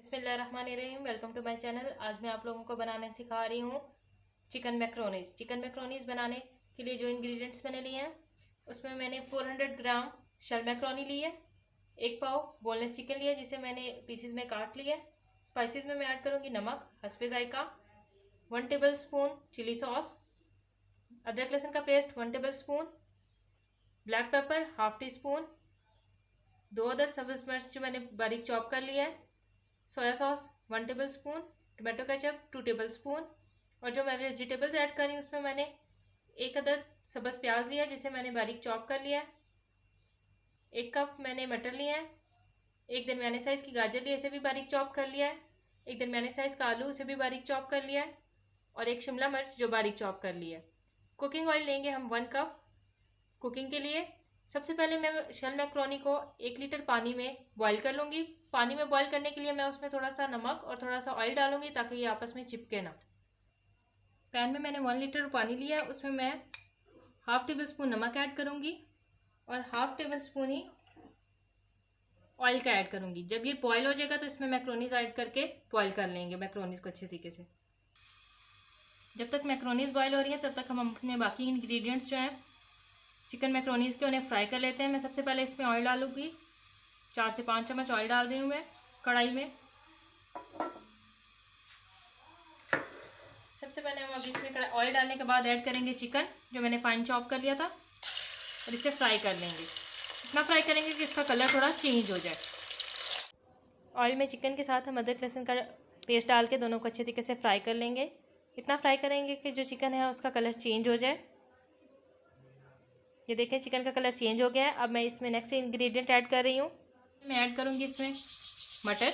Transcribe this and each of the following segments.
बिस्मिल्लाहिर्रहमानिर्रहीम। Welcome to my channel. आज मैं आप लोगों को बनाने सिखा रही हूँ चिकन मैक्रोनीज। चिकन मैक्रोनीज बनाने के लिए जो इंग्रेडिएंट्स मैंने लिए हैं उसमें मैंने 400 ग्राम शल मैक्रोनी ली है, 1 पाव बोनलेस चिकन लिया जिसे मैंने पीसेस में काट लिया है। स्पाइसेस में मैं ऐड करूँगी नमक हस्बे जायका, 1 टेबल स्पून चिली सॉस, अदरक लहसुन का paste 1 table spoon, black pepper half tea spoon, 2 अदद सब्ज मिर्च जो मैंने बारीक चॉप कर लिया है, soya sauce 1 table spoon, tomato ketchup 2 table spoon. और जो मैं वेजिटेबल्स ऐड कर रही हूँ उसमें मैंने 1 अदद सब्ज़ प्याज लिया जिसे मैंने बारीक चॉप कर लिया है, 1 कप मैंने मटर लिया है, 1 दरमियाने साइज़ की गाजर लिया इसे भी बारीक चॉप कर लिया है, 1 दरमियाने साइज़ का आलू उसे भी बारीक चॉप कर लिया है और 1 शिमला मिर्च जो बारीक चॉप कर लिया है। कुकिंग ऑयल लेंगे हम 1 कप कुकिंग के लिए। सबसे पहले मैं शल मैक्रोनी को 1 लीटर पानी में बॉईल कर लूँगी। पानी में बॉईल करने के लिए मैं उसमें थोड़ा सा नमक और थोड़ा सा ऑयल डालूंगी ताकि ये आपस में चिपके ना। पैन में मैंने 1 लीटर पानी लिया है, उसमें मैं हाफ टेबल स्पून नमक ऐड करूँगी और हाफ टेबल स्पून ही ऑयल का ऐड करूँगी। जब ये बॉईल हो जाएगा तो इसमें मैक्रोनीज ऐड करके बॉईल कर लेंगे मैक्रोनीज को अच्छे तरीके से। जब तक मैक्रोनीज बॉईल हो रही है तब तक हम अपने बाकी इंग्रेडिएंट्स जो हैं चिकन मैक्रोनीज के उन्हें फ्राई कर लेते हैं। मैं सबसे पहले इसमें ऑयल डालूंगी, 4 से 5 चम्मच ऑयल डाल रही हूँ मैं कढ़ाई में। सबसे पहले हम अभी इसमें ऑयल डालने के बाद ऐड करेंगे चिकन जो मैंने फाइन चॉप कर लिया था और इसे फ्राई कर लेंगे। इतना फ्राई करेंगे कि इसका कलर थोड़ा चेंज हो जाए। ऑयल में चिकन के साथ हम अदरक लहसुन का पेस्ट डाल के दोनों को अच्छे तरीके से फ्राई कर लेंगे। इतना फ्राई करेंगे कि जो चिकन है उसका कलर चेंज हो जाए। ये देखें चिकन का कलर चेंज हो गया है। अब मैं इसमें नेक्स्ट इंग्रेडिएंट ऐड कर रही हूँ। मैं ऐड करूँगी इसमें मटर,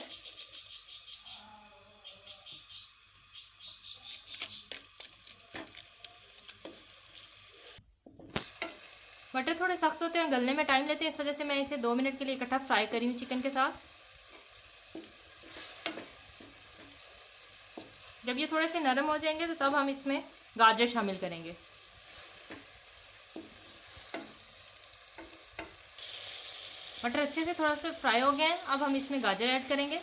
मटर थोड़े सख्त होते हैं और गलने में टाइम लेते हैं, इस वजह से मैं इसे 2 मिनट के लिए इकट्ठा फ्राई करी हूँ चिकन के साथ। जब ये थोड़े से नरम हो जाएंगे तो तब हम इसमें गाजर शामिल करेंगे। मटर अच्छे से थोड़ा सा फ्राई हो गए हैं, अब हम इसमें गाजर ऐड करेंगे। इन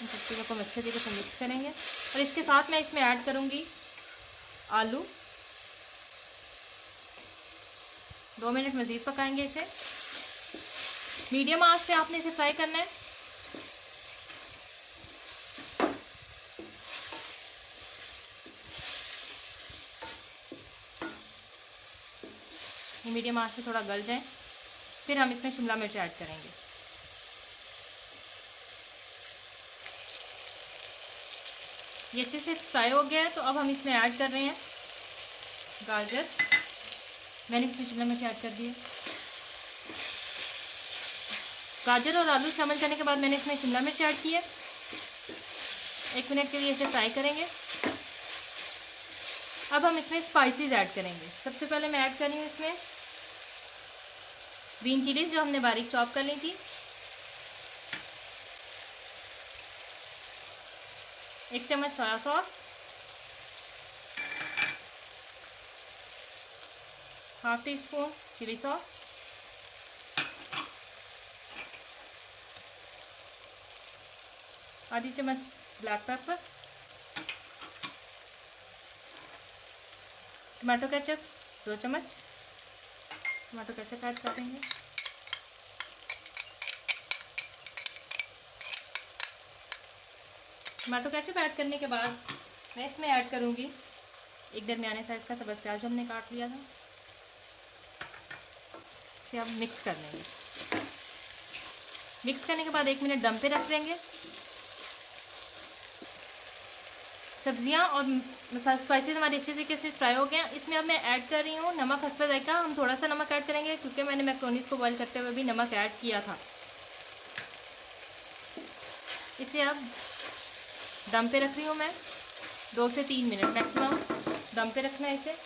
सब चीज़ों को हम अच्छे तरीके से मिक्स करेंगे और इसके साथ मैं इसमें ऐड करूँगी आलू। 2 मिनट मज़ीद पकाएंगे इसे। मीडियम आंच पे आपने इसे फ्राई करना है। मीडियम आंच पे थोड़ा गल जाए, फिर हम इसमें शिमला मिर्च ऐड करेंगे। ये अच्छे से फ्राई हो गया है तो अब हम इसमें ऐड कर रहे हैं गाजर। मैंने इसमें शिमला मिर्च ऐड कर दी है। गाजर और आलू शामिल करने के बाद मैंने इसमें शिमला मिर्च ऐड की है। 1 मिनट के लिए इसे फ्राई करेंगे। अब हम इसमें स्पाइसेस ऐड करेंगे। सबसे पहले मैं ऐड कर रही हूँ इसमें ग्रीन चिलीज जो हमने बारीक चॉप कर ली थी, 1 चम्मच soya sauce, half teaspoon chilli sauce, आधी चम्मच ब्लैक पेपर, टमाटो केचप 2 चम्मच टमाटो केचप ऐड कर देंगे। टमाटो केचप ऐड करने के बाद मैं इसमें ऐड करूँगी 1 दरमियाने साइज़ का सब्ज़ प्याज जो हमने काट लिया था। इसे अब मिक्स कर लेंगे। मिक्स करने के बाद 1 मिनट दम पे रख देंगे। सब्जियां और स्पाइसेस हमारे अच्छे तरीके से फ्राई हो गए हैं। इसमें अब मैं ऐड कर रही हूँ नमक हस्बे जायका। हम थोड़ा सा नमक ऐड करेंगे क्योंकि मैंने मैक्रोनीज को बॉईल करते हुए भी नमक ऐड किया था। इसे अब दम पे रख रही हूँ मैं 2 से 3 मिनट मैक्सिमम दम पे रखना है इसे।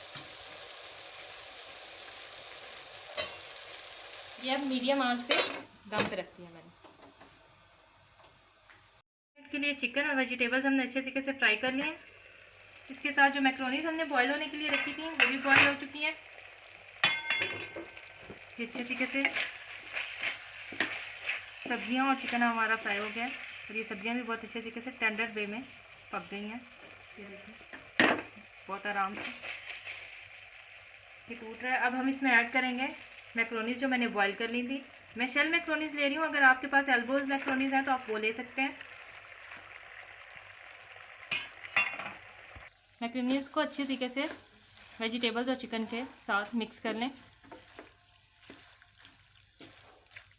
ये अब मीडियम आंच पे दम पे रखती है मैंने। के लिए चिकन और वेजिटेबल्स हमने अच्छे तरीके से फ्राई कर लिए हैं। इसके साथ जो मैक्रोनीज हमने बॉईल होने के लिए रखी थी वो भी बॉईल हो चुकी हैं। ये अच्छे तरीके से सब्जियां और चिकन हमारा फ्राई हो गया है और ये सब्जियां भी बहुत अच्छे तरीके से टेंडर वे में पक गई हैं। ये देखिए बहुत आराम से ये टूट रहा है। अब हम इसमें ऐड करेंगे मैक्रोनीज जो मैंने बॉईल कर ली थी। मैं शेल मैक्रोनीज ले रही हूँ, अगर आपके पास एल्बोज मैक्रोनीज हैं तो आप वो ले सकते हैं। मैक्रोनीज को अच्छी तरीके से वेजिटेबल्स और चिकन के साथ मिक्स कर लें।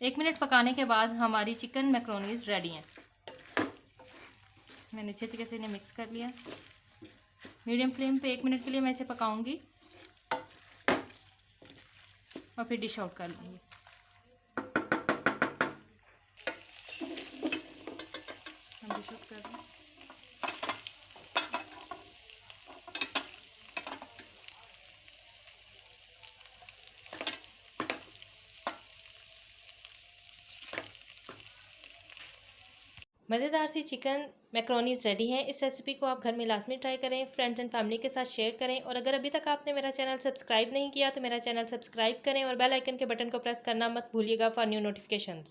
1 मिनट पकाने के बाद हमारी चिकन मैक्रोनीज रेडी हैं। मैंने अच्छे तरीके से इन्हें मिक्स कर लिया। मीडियम फ्लेम पे 1 मिनट के लिए मैं इसे पकाऊंगी और फिर डिश आउट कर लूँगी। हम डिश आउट कर दें। मज़ेदार सी चिकन मैक्रोनीज रेडी हैं। इस रेसिपी को आप घर में लाजमी ट्राई करें, फ्रेंड्स एंड फैमिली के साथ शेयर करें और अगर अभी तक आपने मेरा चैनल सब्सक्राइब नहीं किया तो मेरा चैनल सब्सक्राइब करें और बेल आइकन के बटन को प्रेस करना मत भूलिएगा फॉर न्यू नोटिफिकेशंस।